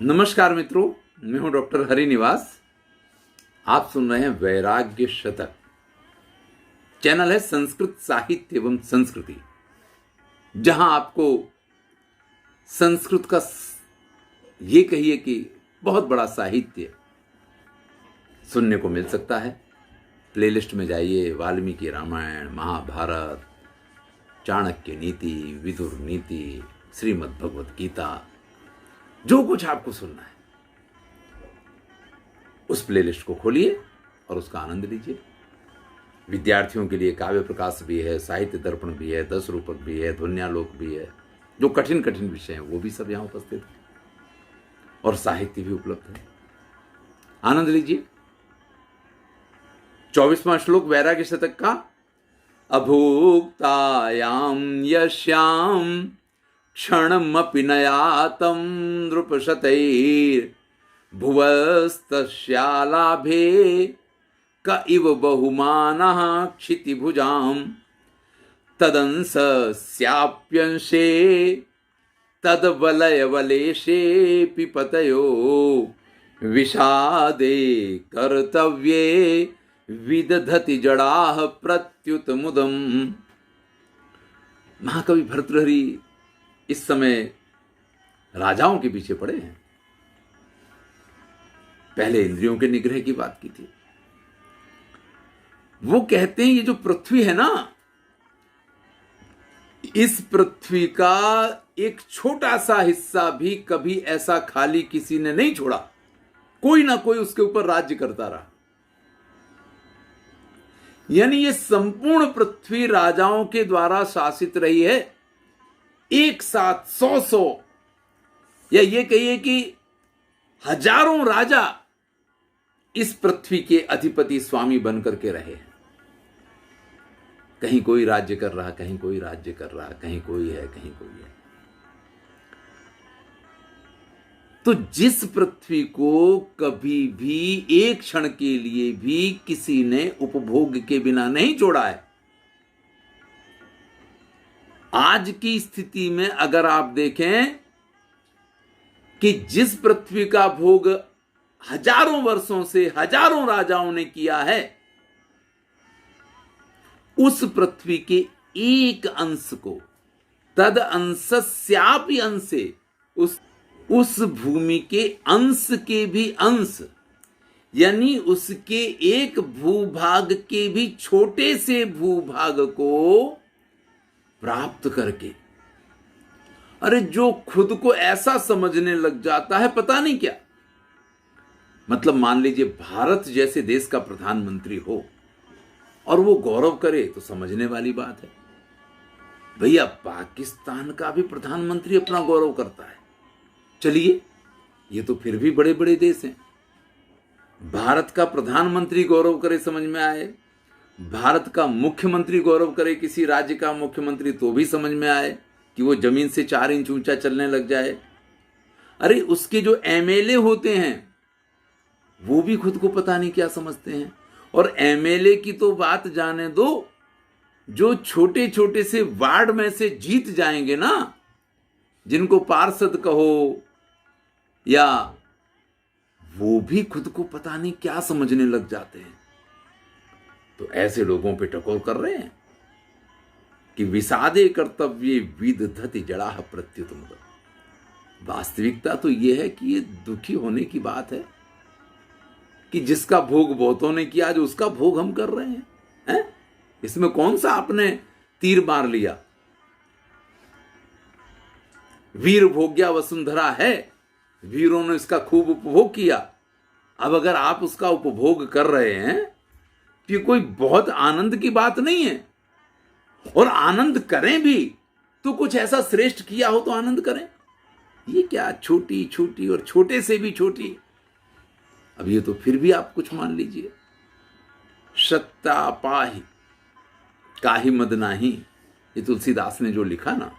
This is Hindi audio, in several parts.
नमस्कार मित्रों, मैं हूं डॉक्टर हरिनिवास। आप सुन रहे हैं वैराग्य शतक। चैनल है संस्कृत साहित्य एवं संस्कृति, जहां आपको संस्कृत का ये कहिए कि बहुत बड़ा साहित्य सुनने को मिल सकता है। प्लेलिस्ट में जाइए, वाल्मीकि रामायण, महाभारत, चाणक्य नीति, विदुर नीति, श्रीमद् भगवत गीता, जो कुछ आपको सुनना है उस प्लेलिस्ट को खोलिए और उसका आनंद लीजिए। विद्यार्थियों के लिए काव्य प्रकाश भी है, साहित्य दर्पण भी है, 10 रूपक भी है, ध्वन्यालोक भी है, जो कठिन कठिन विषय हैं वो भी सब यहां उपस्थित है और साहित्य भी उपलब्ध है। आनंद लीजिए। 24वां श्लोक वैराग्य शतक का। अभुक्तायाम यश्याम क्षणमपि नयातं नृपशतैर् भुवस्तस्यालाभे क इव बहुमानः क्षितिभुजां तदंसस्याप्यंशे तद्वलयवलेशेऽपि पतयो विषादे कर्तव्ये विदधति जड़ाः प्रत्युत मुदम्। महाकवि भर्तृहरि इस समय राजाओं के पीछे पड़े हैं। पहले इंद्रियों के निग्रह की बात की थी। वो कहते हैं ये जो पृथ्वी है ना, इस पृथ्वी का एक छोटा सा हिस्सा भी कभी ऐसा खाली किसी ने नहीं छोड़ा। कोई ना कोई उसके ऊपर राज्य करता रहा। यानी ये संपूर्ण पृथ्वी राजाओं के द्वारा शासित रही है। एक साथ 100 या ये कहिए कि हजारों राजा इस पृथ्वी के अधिपति स्वामी बनकर के रहे हैं। कहीं कोई राज्य कर रहा, कहीं कोई राज्य कर रहा, कहीं कोई है, कहीं कोई है। तो जिस पृथ्वी को कभी भी एक क्षण के लिए भी किसी ने उपभोग के बिना नहीं छोड़ा है, आज की स्थिति में अगर आप देखें कि जिस पृथ्वी का भोग हजारों वर्षों से हजारों राजाओं ने किया है, उस पृथ्वी के एक अंश को तद अंशस्यापि अंशे, उस भूमि के अंश के भी अंश, यानी उसके एक भूभाग के भी छोटे से भूभाग को प्राप्त करके, अरे जो खुद को ऐसा समझने लग जाता है पता नहीं क्या। मतलब मान लीजिए भारत जैसे देश का प्रधानमंत्री हो और वो गौरव करे तो समझने वाली बात है। भैया पाकिस्तान का भी प्रधानमंत्री अपना गौरव करता है। चलिए ये तो फिर भी बड़े बड़े देश हैं। भारत का प्रधानमंत्री गौरव करे समझ में आए, भारत का मुख्यमंत्री गौरव करे किसी राज्य का मुख्यमंत्री तो भी समझ में आए कि वो जमीन से 4 इंच ऊंचा चलने लग जाए। अरे उसके जो एमएलए होते हैं वो भी खुद को पता नहीं क्या समझते हैं। और एमएलए की तो बात जाने दो, जो छोटे छोटे से वार्ड में से जीत जाएंगे ना, जिनको पार्षद कहो, या वो भी खुद को पता नहीं क्या समझने लग जाते हैं। तो ऐसे लोगों पे टकोर कर रहे हैं कि विषादे कर्तव्ये विदधति जड़ाः प्रत्युत मुदम्। वास्तविकता तो यह है कि ये दुखी होने की बात है कि जिसका भोग बहुतों ने किया, जो उसका भोग हम कर रहे हैं। इसमें कौन सा आपने तीर मार लिया? वीर भोग्या वसुंधरा है, वीरों ने इसका खूब उपभोग किया। अब अगर आप उसका उपभोग कर रहे हैं तो ये कोई बहुत आनंद की बात नहीं है। और आनंद करें भी तो कुछ ऐसा श्रेष्ठ किया हो तो आनंद करें। ये क्या छोटी छोटी और छोटे से भी छोटी। अब ये तो फिर भी आप कुछ मान लीजिए। सत्ता पाहि काहि मद नाही, ये तुलसीदास ने जो लिखा ना,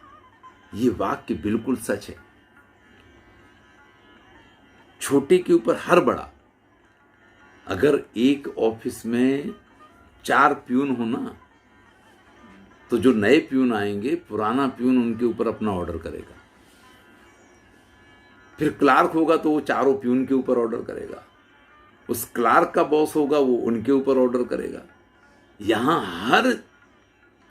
ये वाक्य बिल्कुल सच है। छोटे के ऊपर हर बड़ा। अगर एक ऑफिस में 4 प्यून हो ना, तो जो नए प्यून आएंगे, पुराना प्यून उनके ऊपर अपना ऑर्डर करेगा। फिर क्लार्क होगा तो वो चारों प्यून के ऊपर ऑर्डर करेगा, उस क्लार्क का बॉस होगा वो उनके ऊपर ऑर्डर करेगा। यहां हर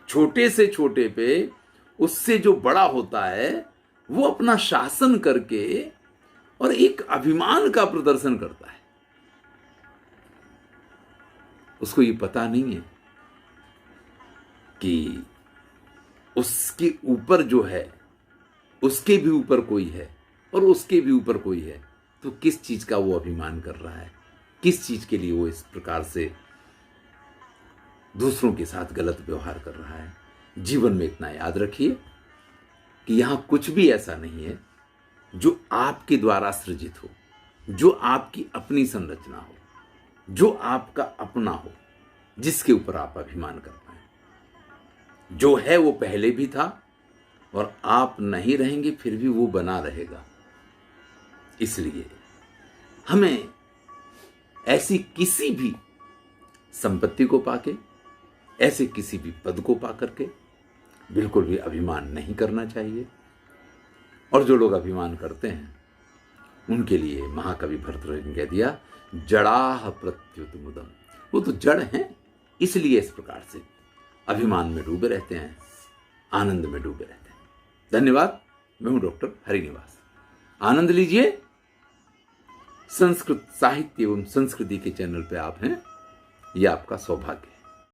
छोटे से छोटे पे उससे जो बड़ा होता है वो अपना शासन करके और एक अभिमान का प्रदर्शन करता है। उसको ये पता नहीं है कि उसके ऊपर जो है उसके भी ऊपर कोई है और उसके भी ऊपर कोई है, तो किस चीज का वो अभिमान कर रहा है, किस चीज के लिए वो इस प्रकार से दूसरों के साथ गलत व्यवहार कर रहा है। जीवन में इतना याद रखिए कि यहां कुछ भी ऐसा नहीं है जो आपके द्वारा सृजित हो, जो आपकी अपनी संरचना हो, जो आपका अपना हो, जिसके ऊपर आप अभिमान कर पाए। जो है वो पहले भी था और आप नहीं रहेंगे फिर भी वो बना रहेगा। इसलिए हमें ऐसी किसी भी संपत्ति को पाके, ऐसे किसी भी पद को पा करके बिल्कुल भी अभिमान नहीं करना चाहिए। और जो लोग अभिमान करते हैं उनके लिए महाकवि भरतमुनि ने कह दिया, जड़ाह प्रत्युत मुदम। वो तो जड़ हैं, इसलिए इस प्रकार से अभिमान में डूबे रहते हैं, आनंद में डूबे रहते हैं। धन्यवाद। मैं हूं डॉक्टर हरिनिवास। आनंद लीजिए। संस्कृत साहित्य एवं संस्कृति के चैनल पे आप हैं, यह आपका सौभाग्य है।